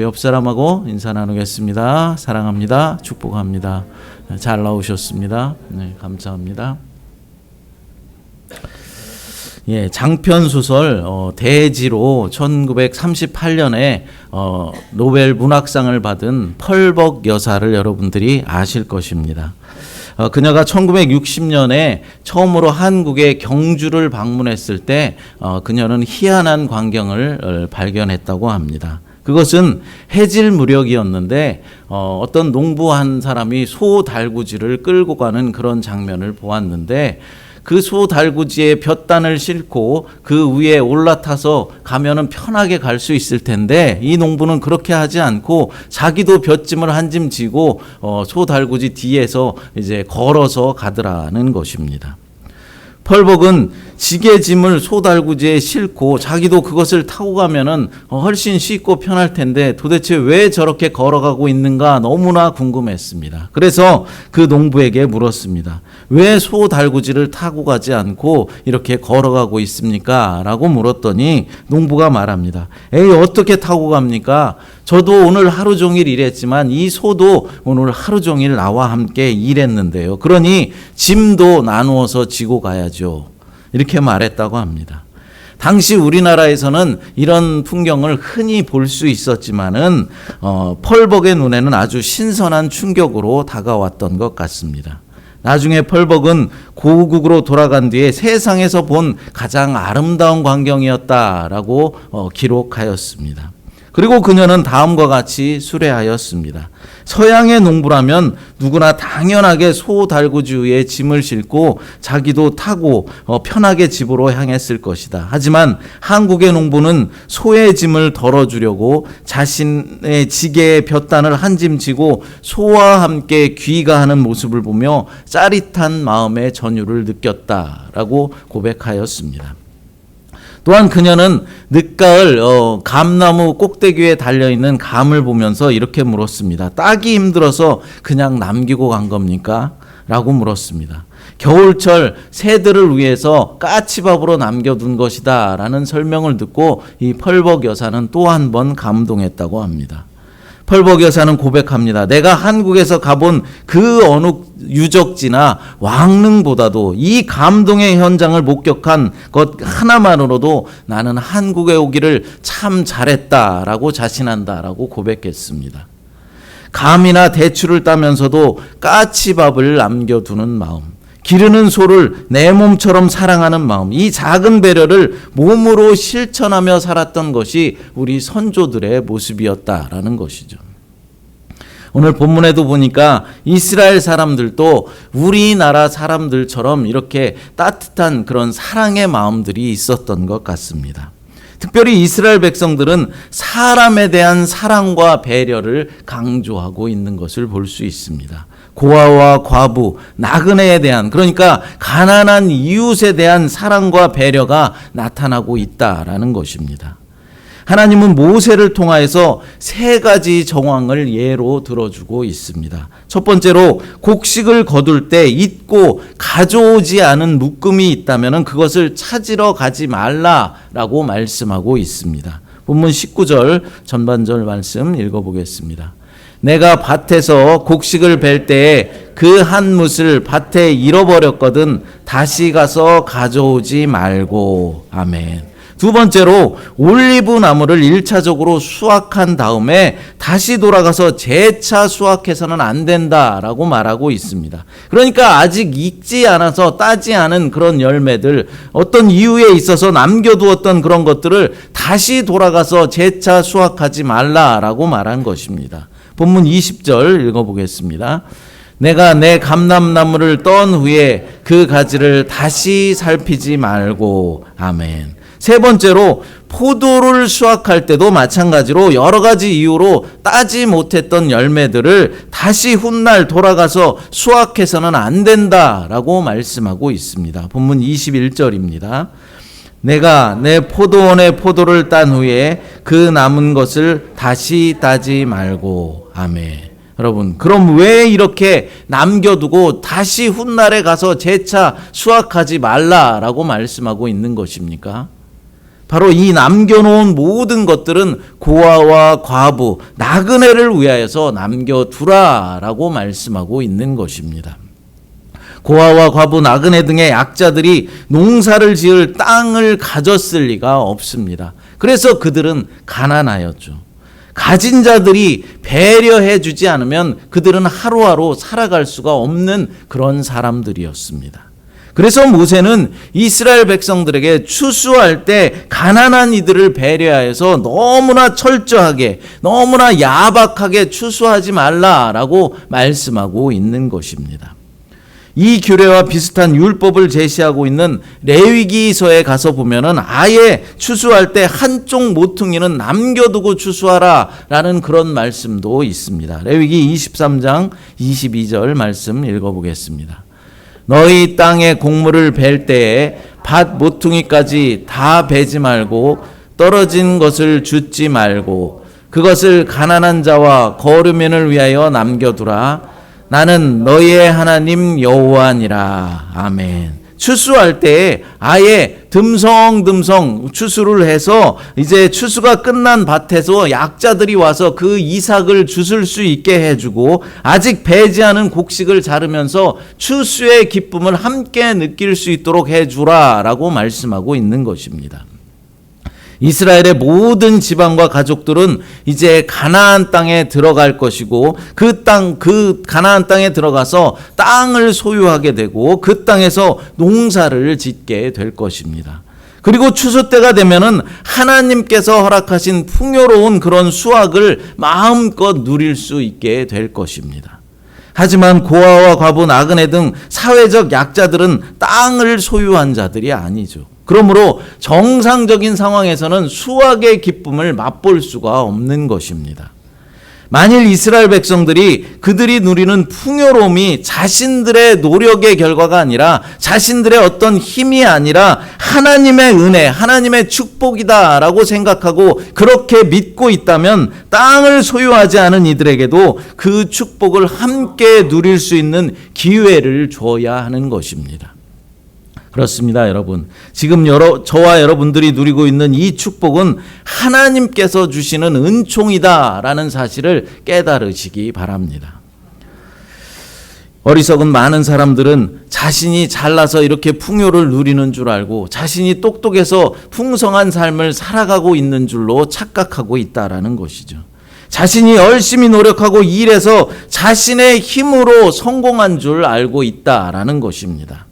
옆 사람하고 인사 나누겠습니다. 사랑합니다. 축복합니다. 잘 나오셨습니다. 네, 감사합니다. 장편 소설 대지로 1938년에 노벨 문학상을 받은 펄벅 여사를 여러분들이 아실 것입니다. 그녀가 1960년에 처음으로 한국의 경주를 방문했을 때 그녀는 희한한 광경을 발견했다고 합니다. 그것은 해질 무렵이었는데 어떤 농부 한 사람이 소 달구지를 끌고 가는 그런 장면을 보았는데, 그 소 달구지에 볕단을 싣고 그 위에 올라타서 가면은 편하게 갈 수 있을 텐데, 이 농부는 그렇게 하지 않고 자기도 볕짐을 한 짐 지고 소 달구지 뒤에서 이제 걸어서 가더라는 것입니다. 펄벅은 지게 짐을 소달구지에 싣고 자기도 그것을 타고 가면은 훨씬 쉽고 편할 텐데 도대체 왜 저렇게 걸어가고 있는가 너무나 궁금했습니다. 그래서 그 농부에게 물었습니다. 왜 소달구지를 타고 가지 않고 이렇게 걸어가고 있습니까? 라고 물었더니 농부가 말합니다. 에이, 어떻게 타고 갑니까? 저도 오늘 하루 종일 일했지만 이 소도 오늘 하루 종일 나와 함께 일했는데요. 그러니 짐도 나누어서 지고 가야죠. 이렇게 말했다고 합니다. 당시 우리나라에서는 이런 풍경을 흔히 볼 수 있었지만은 펄벅의 눈에는 아주 신선한 충격으로 다가왔던 것 같습니다. 나중에 펄벅은 고국으로 돌아간 뒤에 세상에서 본 가장 아름다운 광경이었다라고 기록하였습니다. 그리고 그녀는 다음과 같이 수레하였습니다. 서양의 농부라면 누구나 당연하게 소 달구지 위에 짐을 싣고 자기도 타고 편하게 집으로 향했을 것이다. 하지만 한국의 농부는 소의 짐을 덜어주려고 자신의 지게에 볕단을 한 짐 지고 소와 함께 귀가하는 모습을 보며 짜릿한 마음의 전율을 느꼈다라고 고백하였습니다. 또한 그녀는 늦가을 감나무 꼭대기에 달려있는 감을 보면서 이렇게 물었습니다. 따기 힘들어서 그냥 남기고 간 겁니까? 라고 물었습니다. 겨울철 새들을 위해서 까치밥으로 남겨둔 것이다 라는 설명을 듣고 이 펄벅 여사는 또 한 번 감동했다고 합니다. 펄벅 여사는 고백합니다. 내가 한국에서 가본 그 어느 유적지나 왕릉보다도 이 감동의 현장을 목격한 것 하나만으로도 나는 한국에 오기를 참 잘했다라고 자신한다라고 고백했습니다. 감이나 대추를 따면서도 까치밥을 남겨두는 마음, 기르는 소를 내 몸처럼 사랑하는 마음, 이 작은 배려를 몸으로 실천하며 살았던 것이 우리 선조들의 모습이었다라는 것이죠. 오늘 본문에도 보니까 이스라엘 사람들도 우리나라 사람들처럼 이렇게 따뜻한 그런 사랑의 마음들이 있었던 것 같습니다. 특별히 이스라엘 백성들은 사람에 대한 사랑과 배려를 강조하고 있는 것을 볼 수 있습니다. 고아와 과부, 나그네에 대한, 그러니까 가난한 이웃에 대한 사랑과 배려가 나타나고 있다라는 것입니다. 하나님은 모세를 통하여서 세 가지 정황을 예로 들어주고 있습니다. 첫 번째로 곡식을 거둘 때 잊고 가져오지 않은 묶음이 있다면 그것을 찾으러 가지 말라라고 말씀하고 있습니다. 본문 19절 전반절 말씀 읽어보겠습니다. 내가 밭에서 곡식을 벨 때에 그 한 뭇을 밭에 잃어버렸거든 다시 가서 가져오지 말고. 아멘. 두 번째로 올리브 나무를 1차적으로 수확한 다음에 다시 돌아가서 재차 수확해서는 안 된다라고 말하고 있습니다. 그러니까 아직 익지 않아서 따지 않은 그런 열매들, 어떤 이유에 있어서 남겨두었던 그런 것들을 다시 돌아가서 재차 수확하지 말라라고 말한 것입니다. 본문 20절 읽어보겠습니다. 내가 내 감람나무를 떤 후에 그 가지를 다시 살피지 말고. 아멘. 세 번째로 포도를 수확할 때도 마찬가지로 여러 가지 이유로 따지 못했던 열매들을 다시 훗날 돌아가서 수확해서는 안 된다라고 말씀하고 있습니다. 본문 21절입니다. 내가 내 포도원의 포도를 딴 후에 그 남은 것을 다시 따지 말고. 아멘. 여러분, 그럼 왜 이렇게 남겨두고 다시 훗날에 가서 재차 수확하지 말라라고 말씀하고 있는 것입니까? 바로 이 남겨놓은 모든 것들은 고아와 과부, 나그네를 위하여서 남겨두라라고 말씀하고 있는 것입니다. 고아와 과부, 나그네 등의 약자들이 농사를 지을 땅을 가졌을 리가 없습니다. 그래서 그들은 가난하였죠. 가진 자들이 배려해 주지 않으면 그들은 하루하루 살아갈 수가 없는 그런 사람들이었습니다. 그래서 모세는 이스라엘 백성들에게 추수할 때 가난한 이들을 배려해서 너무나 철저하게, 너무나 야박하게 추수하지 말라라고 말씀하고 있는 것입니다. 이 규례와 비슷한 율법을 제시하고 있는 레위기서에 가서 보면은 아예 추수할 때 한쪽 모퉁이는 남겨두고 추수하라라는 그런 말씀도 있습니다. 레위기 23장 22절 말씀 읽어보겠습니다. 너희 땅의 곡물을 벨 때에 밭 모퉁이까지 다 베지 말고 떨어진 것을 줍지 말고 그것을 가난한 자와 거류민을 위하여 남겨두라. 나는 너희의 하나님 여호와니라. 아멘. 추수할 때 아예 듬성듬성 추수를 해서 이제 추수가 끝난 밭에서 약자들이 와서 그 이삭을 주술 수 있게 해주고 아직 배지 않은 곡식을 자르면서 추수의 기쁨을 함께 느낄 수 있도록 해주라라고 말씀하고 있는 것입니다. 이스라엘의 모든 지방과 가족들은 이제 가나안 땅에 들어갈 것이고 그 가나안 땅에 들어가서 땅을 소유하게 되고 그 땅에서 농사를 짓게 될 것입니다. 그리고 추수 때가 되면은 하나님께서 허락하신 풍요로운 그런 수확을 마음껏 누릴 수 있게 될 것입니다. 하지만 고아와 과부, 나그네 등 사회적 약자들은 땅을 소유한 자들이 아니죠. 그러므로 정상적인 상황에서는 수확의 기쁨을 맛볼 수가 없는 것입니다. 만일 이스라엘 백성들이 그들이 누리는 풍요로움이 자신들의 노력의 결과가 아니라 자신들의 어떤 힘이 아니라 하나님의 은혜, 하나님의 축복이다라고 생각하고 그렇게 믿고 있다면 땅을 소유하지 않은 이들에게도 그 축복을 함께 누릴 수 있는 기회를 줘야 하는 것입니다. 그렇습니다, 여러분. 지금 저와 여러분들이 누리고 있는 이 축복은 하나님께서 주시는 은총이다라는 사실을 깨달으시기 바랍니다. 어리석은 많은 사람들은 자신이 잘나서 이렇게 풍요를 누리는 줄 알고 자신이 똑똑해서 풍성한 삶을 살아가고 있는 줄로 착각하고 있다라는 것이죠. 자신이 열심히 노력하고 일해서 자신의 힘으로 성공한 줄 알고 있다라는 것입니다.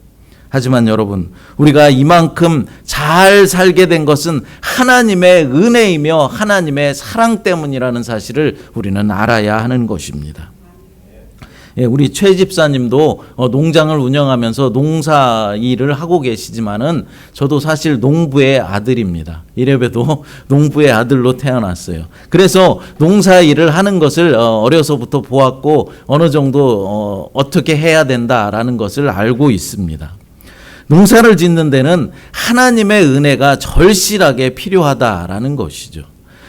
하지만 여러분, 우리가 이만큼 잘 살게 된 것은 하나님의 은혜이며 하나님의 사랑 때문이라는 사실을 우리는 알아야 하는 것입니다. 우리 최 집사님도 농장을 운영하면서 농사 일을 하고 계시지만은 저도 사실 농부의 아들입니다. 이래봬도 농부의 아들로 태어났어요. 그래서 농사 일을 하는 것을 어려서부터 보았고 어느 정도 어떻게 해야 된다라는 것을 알고 있습니다. 농사를 짓는 데는 하나님의 은혜가 절실하게 필요하다라는 것이죠.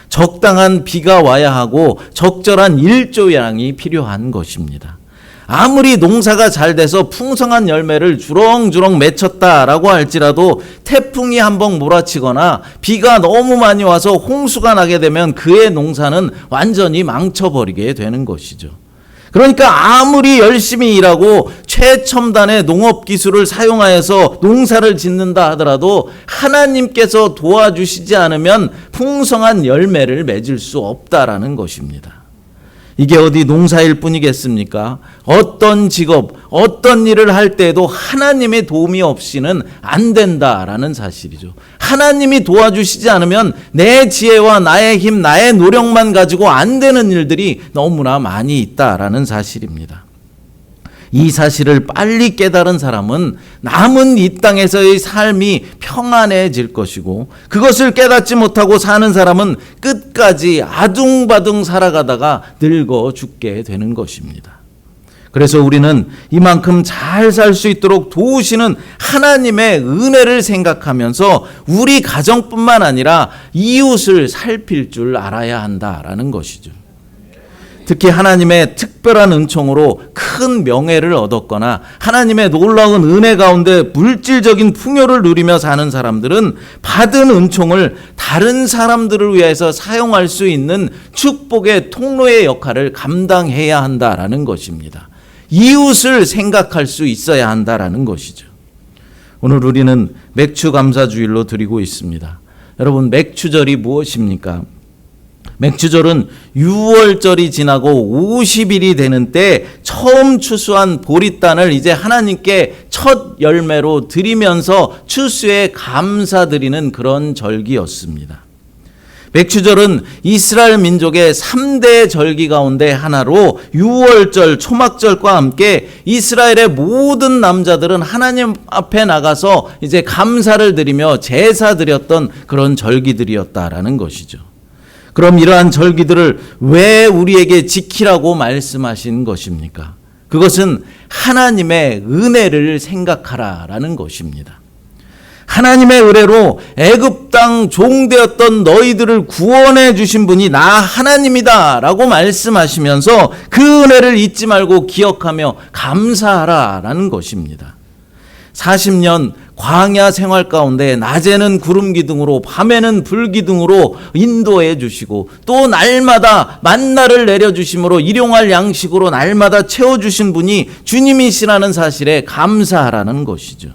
적당한 비가 와야 하고 적절한 일조량이 필요한 것입니다. 아무리 농사가 잘 돼서 풍성한 열매를 주렁주렁 맺혔다라고 할지라도 태풍이 한번 몰아치거나 비가 너무 많이 와서 홍수가 나게 되면 그의 농사는 완전히 망쳐버리게 되는 것이죠. 그러니까 아무리 열심히 일하고 최첨단의 농업 기술을 사용하여서 농사를 짓는다 하더라도 하나님께서 도와주시지 않으면 풍성한 열매를 맺을 수 없다라는 것입니다. 이게 어디 농사일 뿐이겠습니까? 어떤 직업, 어떤 일을 할 때에도 하나님의 도움이 없이는 안 된다라는 사실이죠. 하나님이 도와주시지 않으면 내 지혜와 나의 힘, 나의 노력만 가지고 안 되는 일들이 너무나 많이 있다라는 사실입니다. 이 사실을 빨리 깨달은 사람은 남은 이 땅에서의 삶이 평안해질 것이고 그것을 깨닫지 못하고 사는 사람은 끝까지 아둥바둥 살아가다가 늙어 죽게 되는 것입니다. 그래서 우리는 이만큼 잘 살 수 있도록 도우시는 하나님의 은혜를 생각하면서 우리 가정뿐만 아니라 이웃을 살필 줄 알아야 한다라는 것이죠. 특히 하나님의 특별한 은총으로 큰 명예를 얻었거나 하나님의 놀라운 은혜 가운데 물질적인 풍요를 누리며 사는 사람들은 받은 은총을 다른 사람들을 위해서 사용할 수 있는 축복의 통로의 역할을 감당해야 한다라는 것입니다. 이웃을 생각할 수 있어야 한다라는 것이죠. 오늘 우리는 맥주 감사주일로 드리고 있습니다. 여러분, 맥주절이 무엇입니까? 맥주절은 6월절이 지나고 50일이 되는 때 처음 추수한 보리단을 이제 하나님께 첫 열매로 드리면서 추수에 감사드리는 그런 절기였습니다. 맥주절은 이스라엘 민족의 3대 절기 가운데 하나로 6월절, 초막절과 함께 이스라엘의 모든 남자들은 하나님 앞에 나가서 이제 감사를 드리며 제사 드렸던 그런 절기들이었다라는 것이죠. 그럼 이러한 절기들을 왜 우리에게 지키라고 말씀하신 것입니까? 그것은 하나님의 은혜를 생각하라라는 것입니다. 하나님의 은혜로 애굽 땅 종되었던 너희들을 구원해 주신 분이 나 하나님이다라고 말씀하시면서 그 은혜를 잊지 말고 기억하며 감사하라라는 것입니다. 40년 광야 생활 가운데 낮에는 구름 기둥으로 밤에는 불 기둥으로 인도해 주시고 또 날마다 만나를 내려 주심으로 일용할 양식으로 날마다 채워 주신 분이 주님이시라는 사실에 감사하라는 것이죠.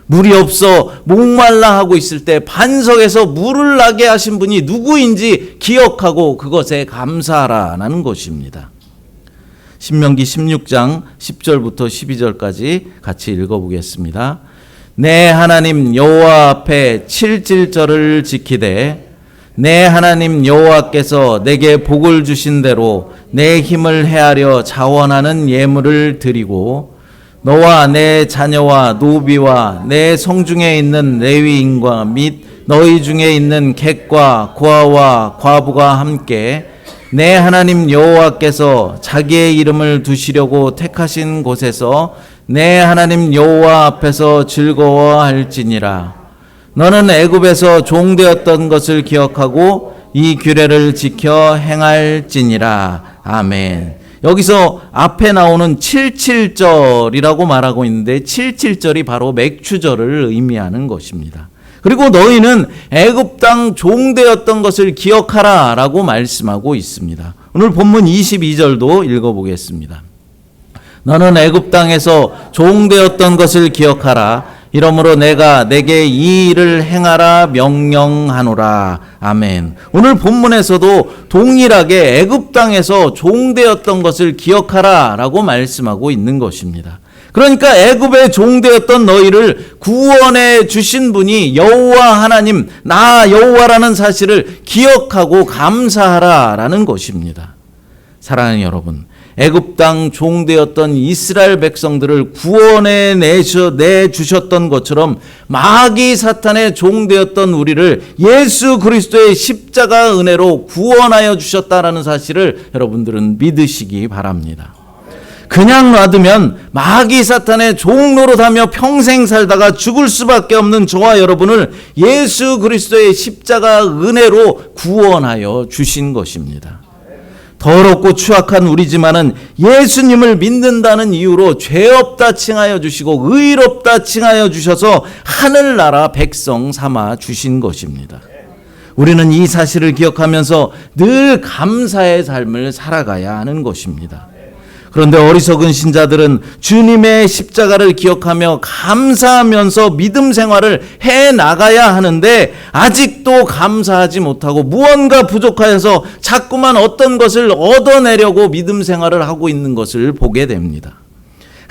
물이 없어 목말라 하고 있을 때 반석에서 물을 나게 하신 분이 누구인지 기억하고 그것에 감사하라는 것입니다. 신명기 16장 10절부터 12절까지 같이 읽어보겠습니다. 내 하나님 여호와 앞에 칠칠절을 지키되 내 하나님 여호와께서 내게 복을 주신 대로 내 힘을 헤아려 자원하는 예물을 드리고 너와 내 자녀와 노비와 내 성중에 있는 레위인과 및 너희 중에 있는 객과 고아와 과부가 함께 내 하나님 여호와께서 자기의 이름을 두시려고 택하신 곳에서 내 하나님 여호와 앞에서 즐거워할지니라. 너는 애굽에서 종되었던 것을 기억하고 이 규례를 지켜 행할지니라. 아멘. 여기서 앞에 나오는 77절이라고 말하고 있는데 77절이 바로 맥주절을 의미하는 것입니다. 그리고 너희는 애굽 땅 종되었던 것을 기억하라 라고 말씀하고 있습니다. 오늘 본문 22절도 읽어보겠습니다. 너는 애굽 땅에서 종되었던 것을 기억하라. 이러므로 내가 내게 이 일을 행하라 명령하노라. 아멘. 오늘 본문에서도 동일하게 애굽 땅에서 종되었던 것을 기억하라 라고 말씀하고 있는 것입니다. 그러니까 애굽의 종되었던 너희를 구원해 주신 분이 여호와 하나님, 나 여호와라는 사실을 기억하고 감사하라라는 것입니다. 사랑하는 여러분, 애굽 땅 종되었던 이스라엘 백성들을 구원해 내주셨던 것처럼 마귀 사탄의 종되었던 우리를 예수 그리스도의 십자가 은혜로 구원하여 주셨다라는 사실을 여러분들은 믿으시기 바랍니다. 그냥 놔두면 마귀 사탄의 종 노릇하며 평생 살다가 죽을 수밖에 없는 저와 여러분을 예수 그리스도의 십자가 은혜로 구원하여 주신 것입니다. 더럽고 추악한 우리지만은 예수님을 믿는다는 이유로 죄 없다 칭하여 주시고 의롭다 칭하여 주셔서 하늘나라 백성 삼아 주신 것입니다. 우리는 이 사실을 기억하면서 늘 감사의 삶을 살아가야 하는 것입니다. 그런데 어리석은 신자들은 주님의 십자가를 기억하며 감사하면서 믿음 생활을 해나가야 하는데 아직도 감사하지 못하고 무언가 부족하여서 자꾸만 어떤 것을 얻어내려고 믿음 생활을 하고 있는 것을 보게 됩니다.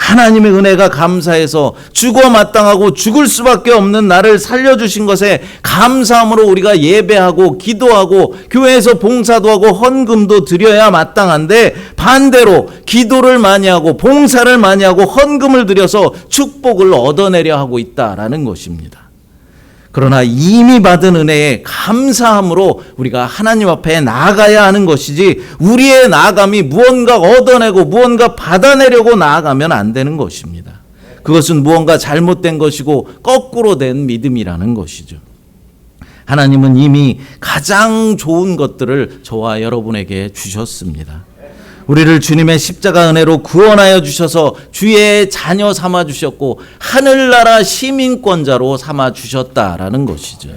하나님의 은혜가 감사해서 죽어 마땅하고 죽을 수밖에 없는 나를 살려주신 것에 감사함으로 우리가 예배하고 기도하고 교회에서 봉사도 하고 헌금도 드려야 마땅한데 반대로 기도를 많이 하고 봉사를 많이 하고 헌금을 드려서 축복을 얻어내려 하고 있다라는 것입니다. 그러나 이미 받은 은혜에 감사함으로 우리가 하나님 앞에 나아가야 하는 것이지 우리의 나아감이 무언가 얻어내고 무언가 받아내려고 나아가면 안 되는 것입니다. 그것은 무언가 잘못된 것이고 거꾸로 된 믿음이라는 것이죠. 하나님은 이미 가장 좋은 것들을 저와 여러분에게 주셨습니다. 우리를 주님의 십자가 은혜로 구원하여 주셔서 주의 자녀 삼아 주셨고 하늘나라 시민권자로 삼아 주셨다라는 것이죠.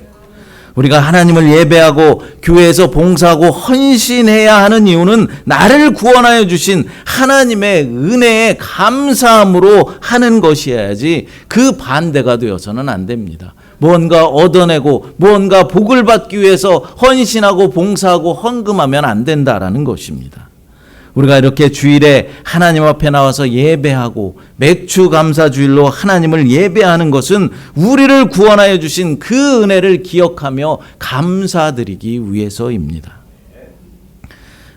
우리가 하나님을 예배하고 교회에서 봉사하고 헌신해야 하는 이유는 나를 구원하여 주신 하나님의 은혜에 감사함으로 하는 것이어야지 그 반대가 되어서는 안 됩니다. 무언가 얻어내고 무언가 복을 받기 위해서 헌신하고 봉사하고 헌금하면 안 된다라는 것입니다. 우리가 이렇게 주일에 하나님 앞에 나와서 예배하고 맥주 감사 주일로 하나님을 예배하는 것은 우리를 구원하여 주신 그 은혜를 기억하며 감사드리기 위해서입니다.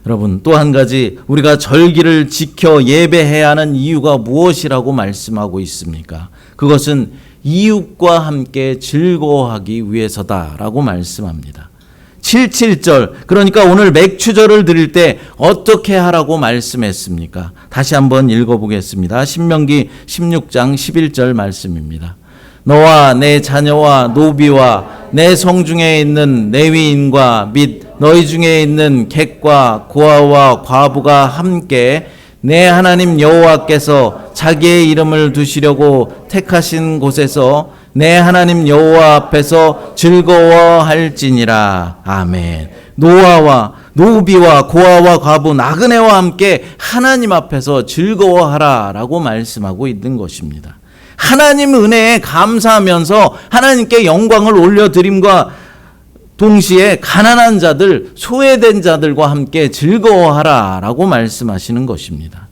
여러분, 또 한 가지 우리가 절기를 지켜 예배해야 하는 이유가 무엇이라고 말씀하고 있습니까? 그것은 이웃과 함께 즐거워하기 위해서다라고 말씀합니다. 77절, 그러니까 오늘 맥주절을 드릴 때 어떻게 하라고 말씀했습니까? 다시 한번 읽어보겠습니다. 신명기 16장 11절 말씀입니다. 너와 내 자녀와 노비와 내 성중에 있는 레위인과 및 너희 중에 있는 객과 고아와 과부가 함께 내 하나님 여호와께서 자기의 이름을 두시려고 택하신 곳에서 내 하나님 여호와 앞에서 즐거워할지니라. 아멘. 노아와 노비와 고아와 과부 나그네와 함께 하나님 앞에서 즐거워하라 라고 말씀하고 있는 것입니다. 하나님 은혜에 감사하면서 하나님께 영광을 올려드림과 동시에 가난한 자들, 소외된 자들과 함께 즐거워하라 라고 말씀하시는 것입니다.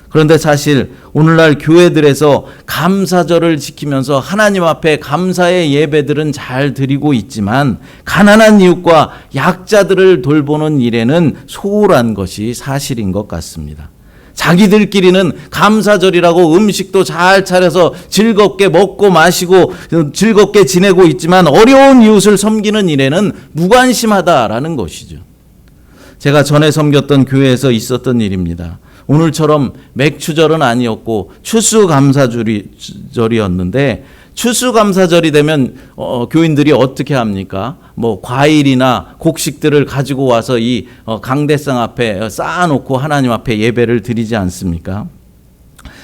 그런데 사실 오늘날 교회들에서 감사절을 지키면서 하나님 앞에 감사의 예배들은 잘 드리고 있지만 가난한 이웃과 약자들을 돌보는 일에는 소홀한 것이 사실인 것 같습니다. 자기들끼리는 감사절이라고 음식도 잘 차려서 즐겁게 먹고 마시고 즐겁게 지내고 있지만 어려운 이웃을 섬기는 일에는 무관심하다라는 것이죠. 제가 전에 섬겼던 교회에서 있었던 일입니다. 오늘처럼 맥주절은 아니었고 추수감사절이었는데 추수감사절이 되면 교인들이 어떻게 합니까? 뭐 과일이나 곡식들을 가지고 와서 이 강대상 앞에 쌓아놓고 하나님 앞에 예배를 드리지 않습니까?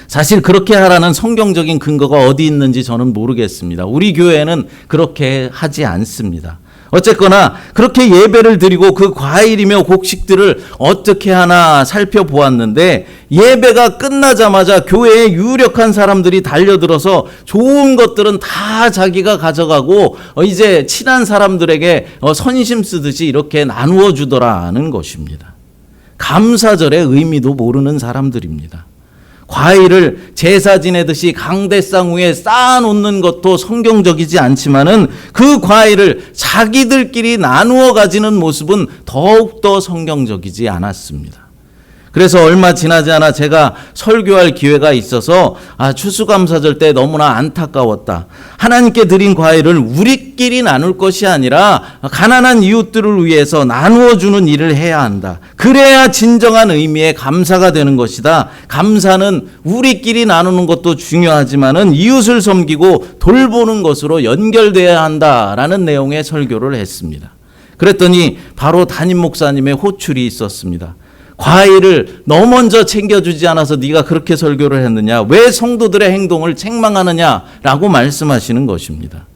사실 그렇게 하라는 성경적인 근거가 어디 있는지 저는 모르겠습니다. 우리 교회는 그렇게 하지 않습니다. 어쨌거나 그렇게 예배를 드리고 그 과일이며 곡식들을 어떻게 하나 살펴보았는데 예배가 끝나자마자 교회에 유력한 사람들이 달려들어서 좋은 것들은 다 자기가 가져가고 이제 친한 사람들에게 선심 쓰듯이 이렇게 나누어 주더라는 것입니다. 감사절의 의미도 모르는 사람들입니다. 과일을 제사 지내듯이 강대상 위에 쌓아놓는 것도 성경적이지 않지만은 그 과일을 자기들끼리 나누어 가지는 모습은 더욱더 성경적이지 않았습니다. 그래서 얼마 지나지 않아 제가 설교할 기회가 있어서 추수감사절 때 너무나 안타까웠다. 하나님께 드린 과일을 우리끼리 나눌 것이 아니라 가난한 이웃들을 위해서 나누어 주는 일을 해야 한다. 그래야 진정한 의미의 감사가 되는 것이다. 감사는 우리끼리 나누는 것도 중요하지만은 이웃을 섬기고 돌보는 것으로 연결돼야 한다라는 내용의 설교를 했습니다. 그랬더니 바로 담임 목사님의 호출이 있었습니다. 과일을 너 먼저 챙겨주지 않아서 네가 그렇게 설교를 했느냐? 왜 성도들의 행동을 책망하느냐라고 말씀하시는 것입니다.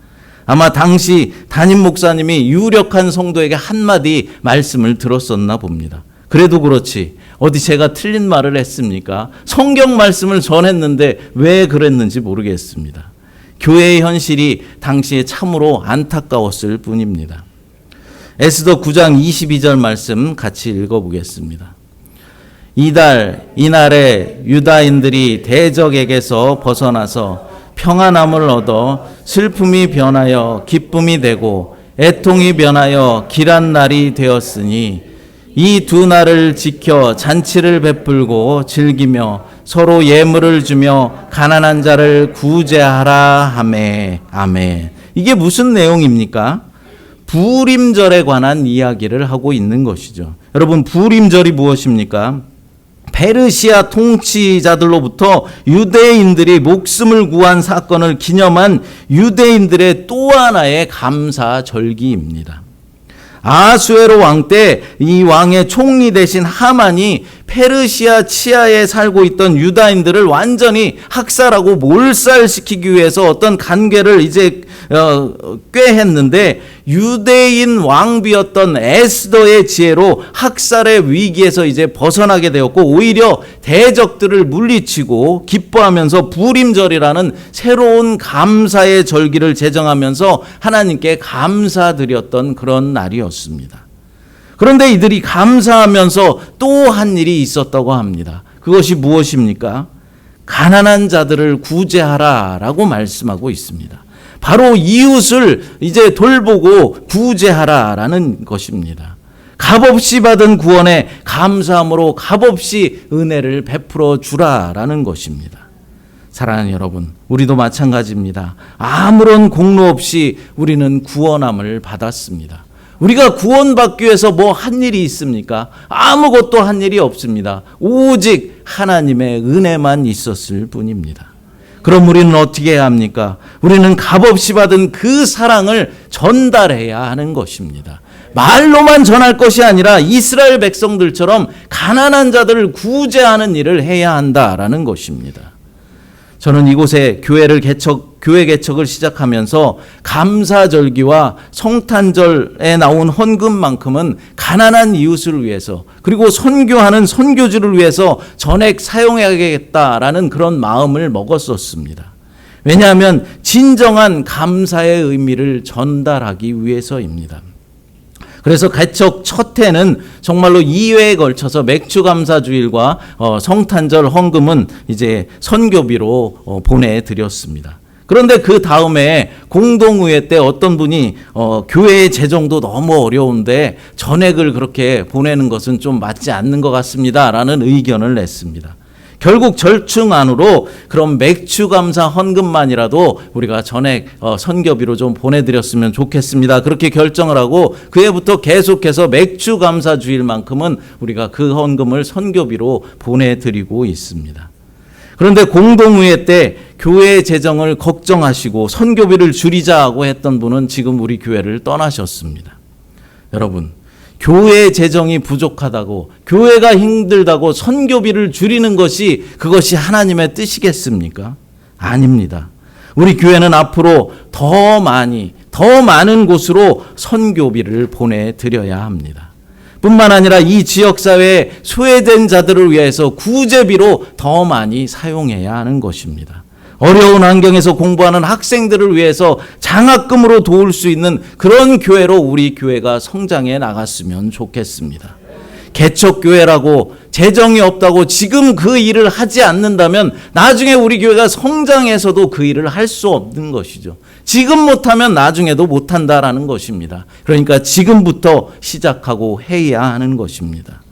아마 당시 담임 목사님이 유력한 성도에게 한마디 말씀을 들었었나 봅니다. 그래도 그렇지 어디 제가 틀린 말을 했습니까? 성경 말씀을 전했는데 왜 그랬는지 모르겠습니다. 교회의 현실이 당시에 참으로 안타까웠을 뿐입니다. 에스더 9장 22절 말씀 같이 읽어보겠습니다. 이날에 유다인들이 대적에게서 벗어나서 평안함을 얻어 슬픔이 변하여 기쁨이 되고 애통이 변하여 길한 날이 되었으니 이 두 날을 지켜 잔치를 베풀고 즐기며 서로 예물을 주며 가난한 자를 구제하라 하매. 아멘. 이게 무슨 내용입니까? 부림절에 관한 이야기를 하고 있는 것이죠. 여러분, 부림절이 무엇입니까? 페르시아 통치자들로부터 유대인들이 목숨을 구한 사건을 기념한 유대인들의 또 하나의 감사절기입니다. 아수에로 왕 때 이 왕의 총리 대신 하만이 페르시아 치하에 살고 있던 유다인들을 완전히 학살하고 몰살시키기 위해서 어떤 간계를 이제 꾀했는데, 유대인 왕비였던 에스더의 지혜로 학살의 위기에서 이제 벗어나게 되었고, 오히려 대적들을 물리치고 기뻐하면서 부림절이라는 새로운 감사의 절기를 제정하면서 하나님께 감사드렸던 그런 날이었습니다. 그런데 이들이 감사하면서 또 한 일이 있었다고 합니다. 그것이 무엇입니까? 가난한 자들을 구제하라라고 말씀하고 있습니다. 바로 이웃을 이제 돌보고 구제하라라는 것입니다. 값없이 받은 구원에 감사함으로 값없이 은혜를 베풀어 주라라는 것입니다. 사랑하는 여러분, 우리도 마찬가지입니다. 아무런 공로 없이 우리는 구원함을 받았습니다. 우리가 구원받기 위해서 뭐 한 일이 있습니까? 아무것도 한 일이 없습니다. 오직 하나님의 은혜만 있었을 뿐입니다. 그럼 우리는 어떻게 해야 합니까? 우리는 값없이 받은 그 사랑을 전달해야 하는 것입니다. 말로만 전할 것이 아니라 이스라엘 백성들처럼 가난한 자들을 구제하는 일을 해야 한다라는 것입니다. 저는 이곳에 교회 개척을 시작하면서 감사절기와 성탄절에 나온 헌금만큼은 가난한 이웃을 위해서, 그리고 선교하는 선교주를 위해서 전액 사용해야겠다라는 그런 마음을 먹었었습니다. 왜냐하면 진정한 감사의 의미를 전달하기 위해서입니다. 그래서 개척 첫 해는 정말로 2회에 걸쳐서 맥주감사주일과 성탄절 헌금은 이제 선교비로 보내드렸습니다. 그런데 그 다음에 공동의회 때 어떤 분이 교회의 재정도 너무 어려운데 전액을 그렇게 보내는 것은 좀 맞지 않는 것 같습니다 라는 의견을 냈습니다. 결국 절충안으로 그럼 맥주감사 헌금만이라도 우리가 전액 선교비로 좀 보내드렸으면 좋겠습니다. 그렇게 결정을 하고 그 해부터 계속해서 맥주감사 주일만큼은 우리가 그 헌금을 선교비로 보내드리고 있습니다. 그런데 공동의회 때 교회 재정을 걱정하시고 선교비를 줄이자고 했던 분은 지금 우리 교회를 떠나셨습니다. 여러분, 교회 재정이 부족하다고, 교회가 힘들다고 선교비를 줄이는 것이 그것이 하나님의 뜻이겠습니까? 아닙니다. 우리 교회는 앞으로 더 많은 곳으로 선교비를 보내드려야 합니다. 뿐만 아니라 이 지역사회에 소외된 자들을 위해서 구제비로 더 많이 사용해야 하는 것입니다. 어려운 환경에서 공부하는 학생들을 위해서 장학금으로 도울 수 있는 그런 교회로 우리 교회가 성장해 나갔으면 좋겠습니다. 개척교회라고 재정이 없다고 지금 그 일을 하지 않는다면 나중에 우리 교회가 성장해서도 그 일을 할 수 없는 것이죠. 지금 못하면 나중에도 못한다라는 것입니다. 그러니까 지금부터 시작하고 해야 하는 것입니다.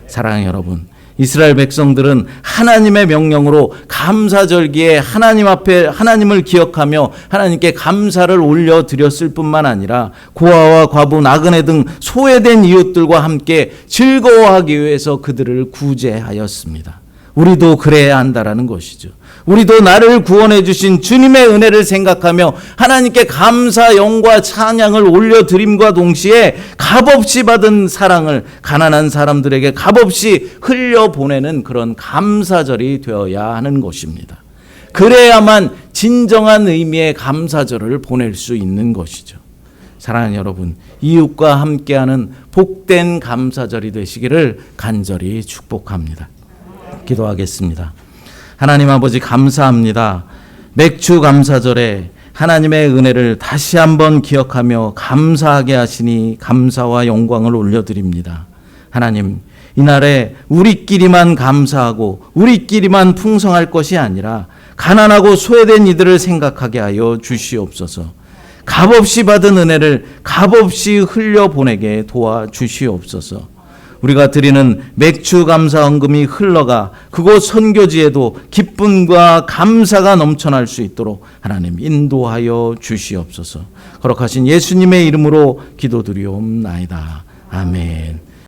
사랑하는 여러분, 이스라엘 백성들은 하나님의 명령으로 감사절기에 하나님 앞에 하나님을 기억하며 하나님께 감사를 올려드렸을 뿐만 아니라 고아와 과부, 나그네 등 소외된 이웃들과 함께 즐거워하기 위해서 그들을 구제하였습니다. 우리도 그래야 한다라는 것이죠. 우리도 나를 구원해 주신 주님의 은혜를 생각하며 하나님께 감사, 영과 찬양을 올려드림과 동시에 값없이 받은 사랑을 가난한 사람들에게 값없이 흘려보내는 그런 감사절이 되어야 하는 것입니다. 그래야만 진정한 의미의 감사절을 보낼 수 있는 것이죠. 사랑하는 여러분, 이웃과 함께하는 복된 감사절이 되시기를 간절히 축복합니다. 기도하겠습니다. 하나님 아버지, 감사합니다. 맥주 감사절에 하나님의 은혜를 다시 한번 기억하며 감사하게 하시니 감사와 영광을 올려드립니다. 하나님, 이날에 우리끼리만 감사하고 우리끼리만 풍성할 것이 아니라 가난하고 소외된 이들을 생각하게 하여 주시옵소서. 값없이 받은 은혜를 값없이 흘려보내게 도와주시옵소서. 우리가 드리는 맥주 감사 헌금이 흘러가 그곳 선교지에도 기쁨과 감사가 넘쳐날 수 있도록 하나님 인도하여 주시옵소서. 거룩하신 예수님의 이름으로 기도드리옵나이다. 아멘.